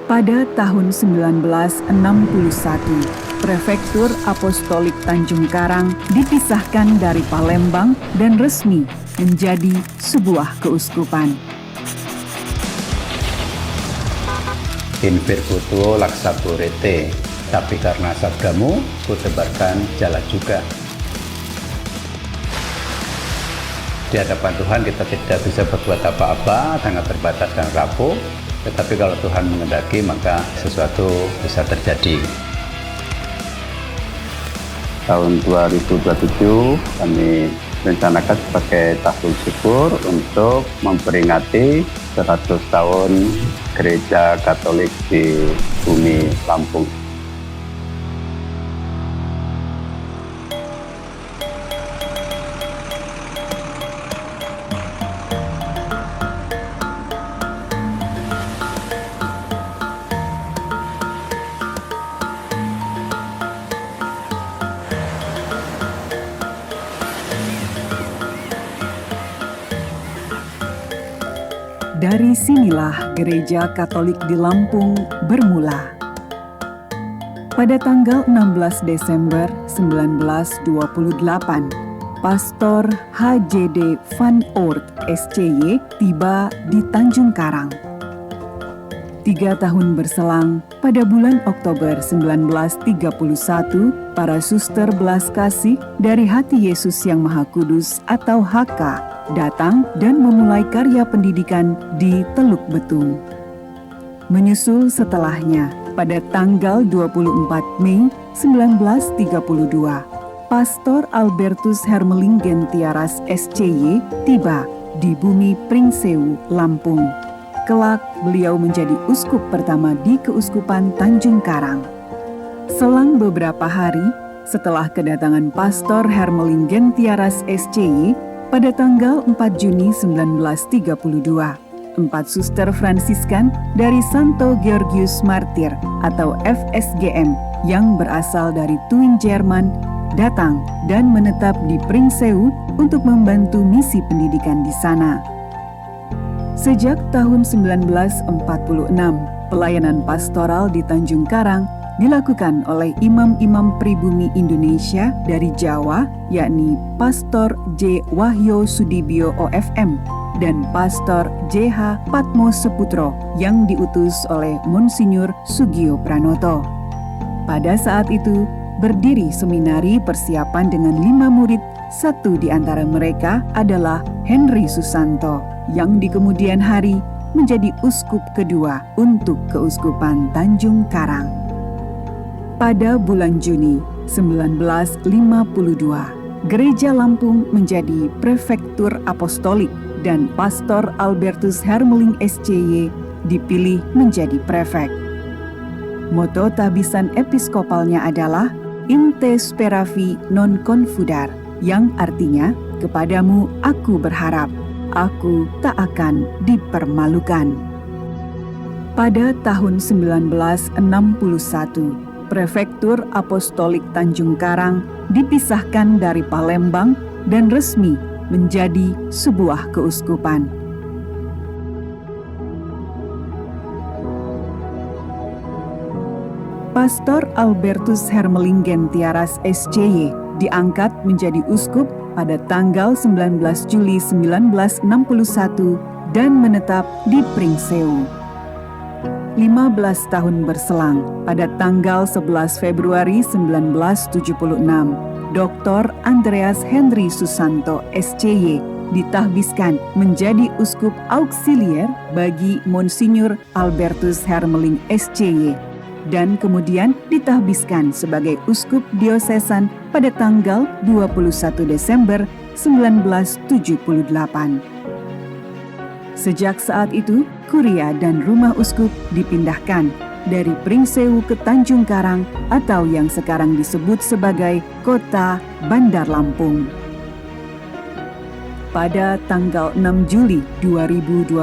Pada tahun 1961, Prefektur Apostolik Tanjung Karang dipisahkan dari Palembang dan resmi menjadi sebuah keuskupan. In virtu tuo laksaborete, tapi karena sabdamu, kutebarkan jala juga. Di hadapan Tuhan kita tidak bisa berbuat apa-apa, sangat terbatas dan rapuh. Tetapi kalau Tuhan menghendaki, maka sesuatu bisa terjadi. Tahun 2027 kami rencanakan sebagai tahun syukur untuk memperingati 100 tahun Gereja Katolik di bumi Lampung. Dari sinilah Gereja Katolik di Lampung bermula. Pada tanggal 16 Desember 1928, Pastor HJD Van Oort SCY tiba di Tanjung Karang. 3 tahun berselang, pada bulan Oktober 1931, para suster belas kasih dari Hati Yesus yang Maha Kudus atau HK datang dan memulai karya pendidikan di Teluk Betung. Menyusul setelahnya, pada tanggal 24 Mei 1932, Pastor Albertus Hermelingen Tiaras SCY tiba di bumi Pringsewu, Lampung. Kelak, beliau menjadi uskup pertama di Keuskupan Tanjung Karang. Selang beberapa hari setelah kedatangan Pastor Hermelingen Tiaras SCY, pada tanggal 4 Juni 1932, 4 suster Fransiskan dari Santo Georgius Martir atau FSGM yang berasal dari Thuin, Jerman, datang dan menetap di Pringsewu untuk membantu misi pendidikan di sana. Sejak tahun 1946, pelayanan pastoral di Tanjung Karang dilakukan oleh imam-imam pribumi Indonesia dari Jawa, yakni Pastor J. Wahyo Sudibyo OFM dan Pastor J.H. Patmo Seputro yang diutus oleh Monsinyur Sugio Pranoto. Pada saat itu, berdiri seminari persiapan dengan 5 murid, satu di antara mereka adalah Henry Susanto, yang di kemudian hari menjadi uskup kedua untuk Keuskupan Tanjung Karang. Pada bulan Juni 1952, Gereja Lampung menjadi Prefektur Apostolik dan Pastor Albertus Hermeling SCY dipilih menjadi prefek. Moto tabisan episkopalnya adalah In te speravi non confudar, yang artinya kepadamu aku berharap, aku tak akan dipermalukan. Pada tahun 1961, Prefektur Apostolik Tanjung Karang dipisahkan dari Palembang dan resmi menjadi sebuah keuskupan. Pastor Albertus Hermelingen Tiaras SCY diangkat menjadi uskup pada tanggal 19 Juli 1961 dan menetap di Pringsewu. 15 tahun berselang, pada tanggal 11 Februari 1976, Dr. Andreas Henry Susanto SCY ditahbiskan menjadi uskup auxilier bagi Monsinyur Albertus Hermeling SCY dan kemudian ditahbiskan sebagai uskup diosesan pada tanggal 21 Desember 1978. Sejak saat itu, kuria dan rumah uskup dipindahkan dari Pringsewu ke Tanjung Karang atau yang sekarang disebut sebagai Kota Bandar Lampung. Pada tanggal 6 Juli 2012,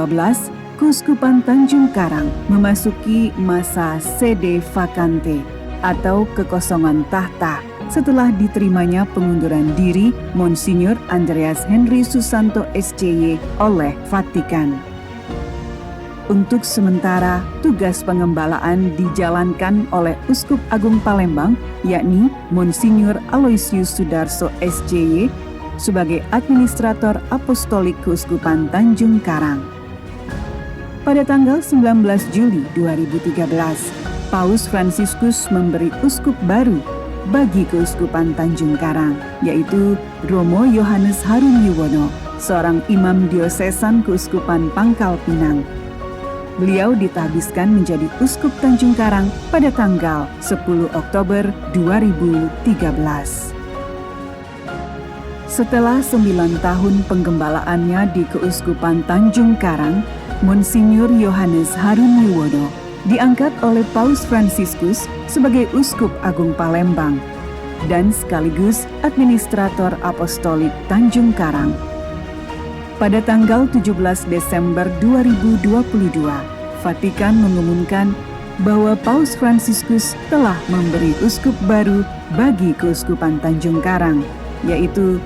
Keuskupan Tanjung Karang memasuki masa sede vacante atau kekosongan tahta setelah diterimanya pengunduran diri Monsinyur Andreas Henry Susanto SCY oleh Vatikan. Untuk sementara, tugas pengembalaan dijalankan oleh Uskup Agung Palembang, yakni Monsinyur Aloysius Sudarso SJY, sebagai Administrator Apostolik Keuskupan Tanjung Karang. Pada tanggal 19 Juli 2013, Paus Fransiskus memberi uskup baru bagi Keuskupan Tanjung Karang, yaitu Romo Yohanes Harun Yuwono, seorang imam diosesan Keuskupan Pangkal Pinang. Beliau ditahbiskan menjadi Uskup Tanjung Karang pada tanggal 10 Oktober 2013. Setelah 9 tahun penggembalaannya di Keuskupan Tanjung Karang, Monsinyur Yohanes Harun Yuwono diangkat oleh Paus Fransiskus sebagai Uskup Agung Palembang dan sekaligus Administrator Apostolik Tanjung Karang. Pada tanggal 17 Desember 2022, Vatikan mengumumkan bahwa Paus Fransiskus telah memberi uskup baru bagi Keuskupan Tanjung Karang, yaitu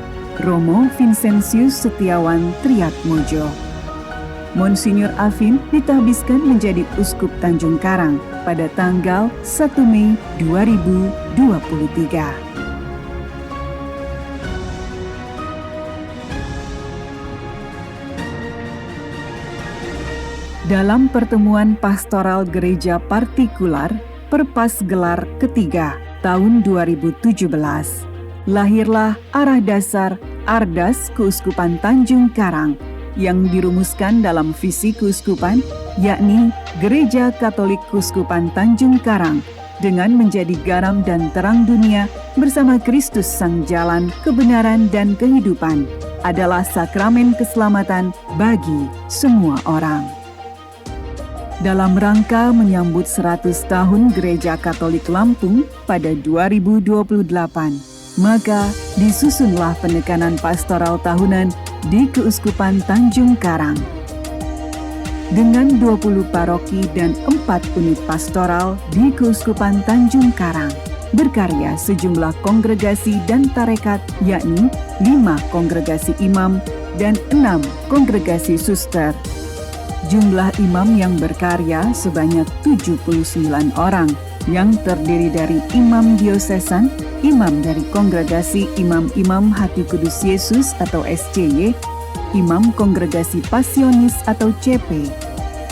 Romo Vincentius Setiawan Triatmojo. Monsinyur Afin ditahbiskan menjadi Uskup Tanjung Karang pada tanggal 1 Mei 2023. Dalam pertemuan pastoral gereja partikular Perpas Gelar ketiga tahun 2017, lahirlah arah dasar Ardas Keuskupan Tanjung Karang yang dirumuskan dalam visi keuskupan, yakni Gereja Katolik Keuskupan Tanjung Karang dengan menjadi garam dan terang dunia bersama Kristus Sang Jalan, Kebenaran dan Kehidupan adalah sakramen keselamatan bagi semua orang. Dalam rangka menyambut 100 tahun Gereja Katolik Lampung pada 2028, maka disusunlah penekanan pastoral tahunan di Keuskupan Tanjung Karang. Dengan 20 paroki dan 4 unit pastoral di Keuskupan Tanjung Karang, berkarya sejumlah kongregasi dan tarekat, yakni 5 kongregasi imam dan 6 kongregasi suster. Jumlah imam yang berkarya sebanyak 79 orang, yang terdiri dari imam diosesan, imam dari Kongregasi Imam-Imam Hati Kudus Yesus atau SJY, imam Kongregasi Pasionis atau CP,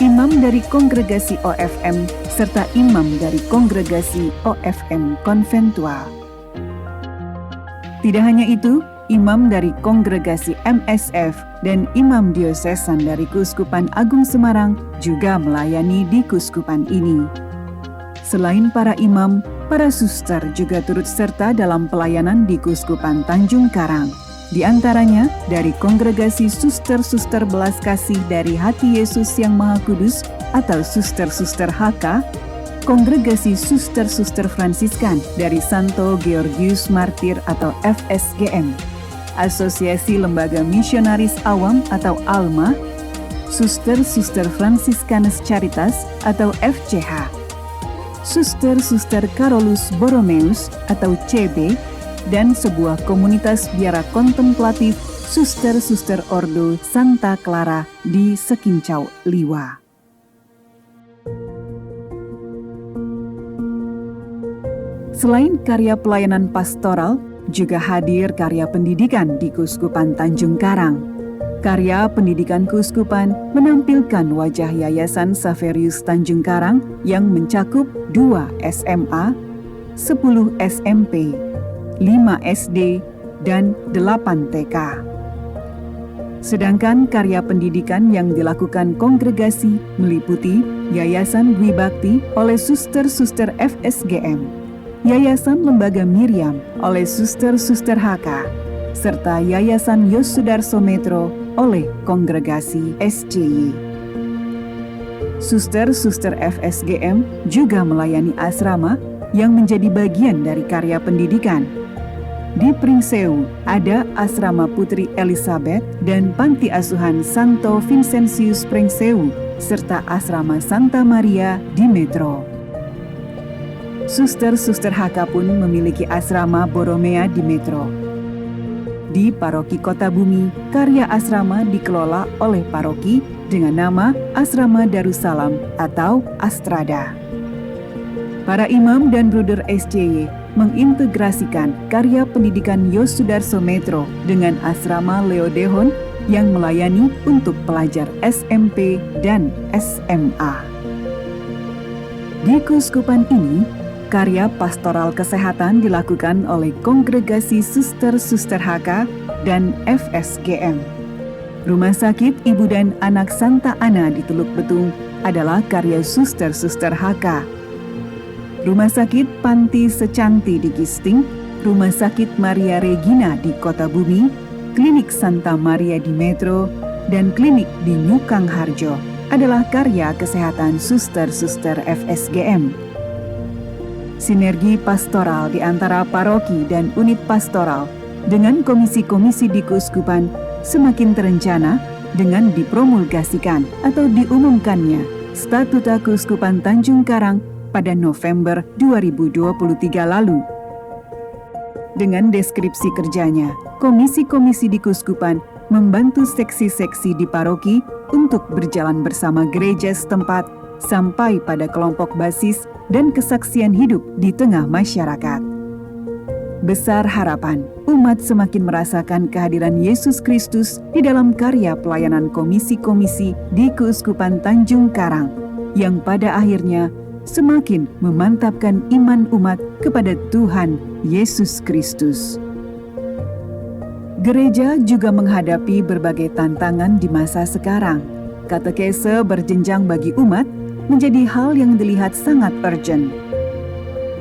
imam dari Kongregasi OFM, serta imam dari Kongregasi OFM Konventual. Tidak hanya itu, imam dari Kongregasi MSF dan imam diosesan dari Keuskupan Agung Semarang juga melayani di keuskupan ini. Selain para imam, para suster juga turut serta dalam pelayanan di Keuskupan Tanjung Karang. Di antaranya dari Kongregasi Suster-Suster Belas Kasih dari Hati Yesus yang Maha Kudus atau Suster-Suster HK, Kongregasi Suster-Suster Fransiskan dari Santo Georgius Martir atau FSGM, Asosiasi Lembaga Misionaris Awam atau ALMA, Suster-Suster Franciscanus Caritas atau FCH, Suster-Suster Carolus Borromeus atau CB, dan sebuah komunitas biara kontemplatif Suster-Suster Ordo Santa Clara di Sekincau, Liwa. Selain karya pelayanan pastoral, juga hadir karya pendidikan di Keuskupan Tanjung Karang. Karya pendidikan keuskupan menampilkan wajah Yayasan Saverius Tanjung Karang yang mencakup 2 SMA, 10 SMP, 5 SD, dan 8 TK. Sedangkan karya pendidikan yang dilakukan kongregasi meliputi Yayasan Dwi Bakti oleh Suster-Suster FSGM, Yayasan Lembaga Miriam oleh Suster-Suster HK, serta Yayasan Yos Sudarso Metro oleh Kongregasi SJY. Suster-Suster FSGM juga melayani asrama yang menjadi bagian dari karya pendidikan. Di Pringsewu ada Asrama Putri Elizabeth dan Panti Asuhan Santo Vincentius Pringsewu, serta Asrama Santa Maria di Metro. Suster-Suster HK pun memiliki asrama Boromea di Metro. Di Paroki Kota Bumi, karya asrama dikelola oleh paroki dengan nama Asrama Darussalam atau Astrada. Para imam dan bruder SCY mengintegrasikan karya pendidikan Yosudarso Metro dengan Asrama Leodehon yang melayani untuk pelajar SMP dan SMA. Di keuskupan ini, karya pastoral kesehatan dilakukan oleh Kongregasi Suster-Suster HK dan FSGM. Rumah Sakit Ibu dan Anak Santa Ana di Teluk Betung adalah karya Suster-Suster HK. Rumah Sakit Panti Secanti di Gisting, Rumah Sakit Maria Regina di Kota Bumi, Klinik Santa Maria di Metro, dan klinik di Nyukang Harjo adalah karya kesehatan Suster-Suster FSGM. Sinergi pastoral di antara paroki dan unit pastoral dengan komisi-komisi di keuskupan semakin terencana dengan dipromulgasikan atau diumumkannya Statuta Keuskupan Tanjung Karang pada November 2023 lalu. Dengan deskripsi kerjanya, komisi-komisi di keuskupan membantu seksi-seksi di paroki untuk berjalan bersama gereja setempat sampai pada kelompok basis dan kesaksian hidup di tengah masyarakat. Besar harapan umat semakin merasakan kehadiran Yesus Kristus di dalam karya pelayanan komisi-komisi di Keuskupan Tanjung Karang, yang pada akhirnya semakin memantapkan iman umat kepada Tuhan Yesus Kristus. Gereja juga menghadapi berbagai tantangan di masa sekarang. Katekese berjenjang bagi umat menjadi hal yang dilihat sangat urgent.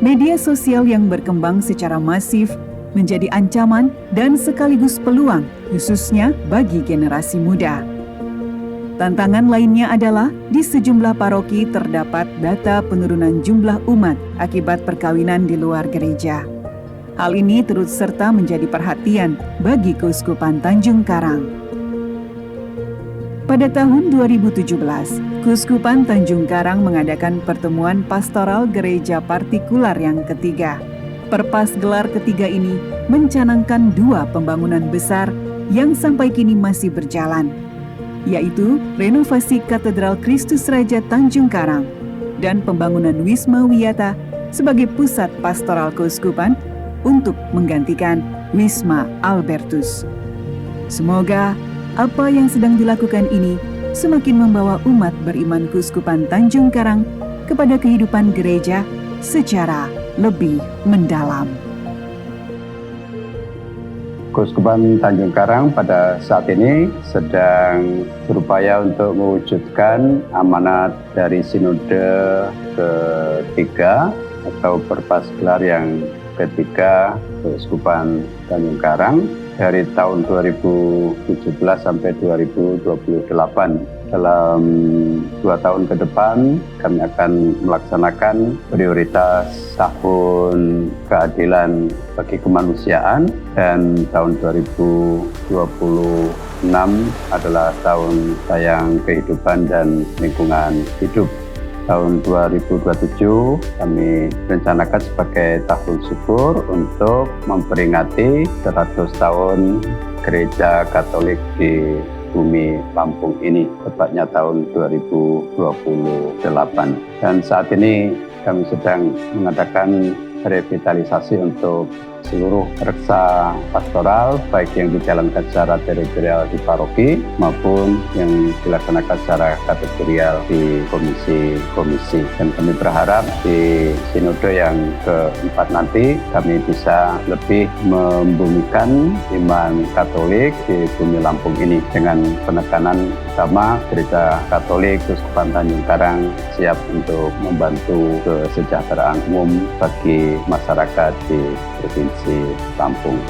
Media sosial yang berkembang secara masif menjadi ancaman dan sekaligus peluang, khususnya bagi generasi muda. Tantangan lainnya adalah di sejumlah paroki terdapat data penurunan jumlah umat akibat perkawinan di luar gereja. Hal ini turut serta menjadi perhatian bagi Keuskupan Tanjung Karang. Pada tahun 2017, Keuskupan Tanjung Karang mengadakan pertemuan pastoral gereja partikular yang ketiga. Perpas gelar ketiga ini mencanangkan 2 pembangunan besar yang sampai kini masih berjalan, yaitu renovasi Katedral Kristus Raja Tanjung Karang dan pembangunan Wisma Wiyata sebagai pusat pastoral keuskupan untuk menggantikan Wisma Albertus. Semoga apa yang sedang dilakukan ini semakin membawa umat beriman Keuskupan Tanjung Karang kepada kehidupan gereja secara lebih mendalam. Keuskupan Tanjung Karang pada saat ini sedang berupaya untuk mewujudkan amanat dari Sinode ketiga atau perpas gelar yang ketiga Keuskupan Tanjung Karang dari tahun 2017 sampai 2028. Dalam 2 tahun ke depan, kami akan melaksanakan prioritas tahun keadilan bagi kemanusiaan, dan tahun 2026 adalah tahun sayang kehidupan dan lingkungan hidup. Tahun 2027 kami rencanakan sebagai tahun syukur untuk memperingati 100 tahun Gereja Katolik di bumi Lampung ini, tepatnya tahun 2028. Dan saat ini kami sedang mengadakan revitalisasi untuk seluruh reksa pastoral, baik yang dijalankan secara teritorial di paroki maupun yang dilaksanakan secara kategorial di komisi-komisi. Dan kami berharap di sinode yang keempat nanti kami bisa lebih membumikan iman Katolik di bumi Lampung ini dengan penekanan utama Gereja Katolik Keuskupan Tanjung Karang siap untuk membantu kesejahteraan umum bagi masyarakat di Provinsi Lampung.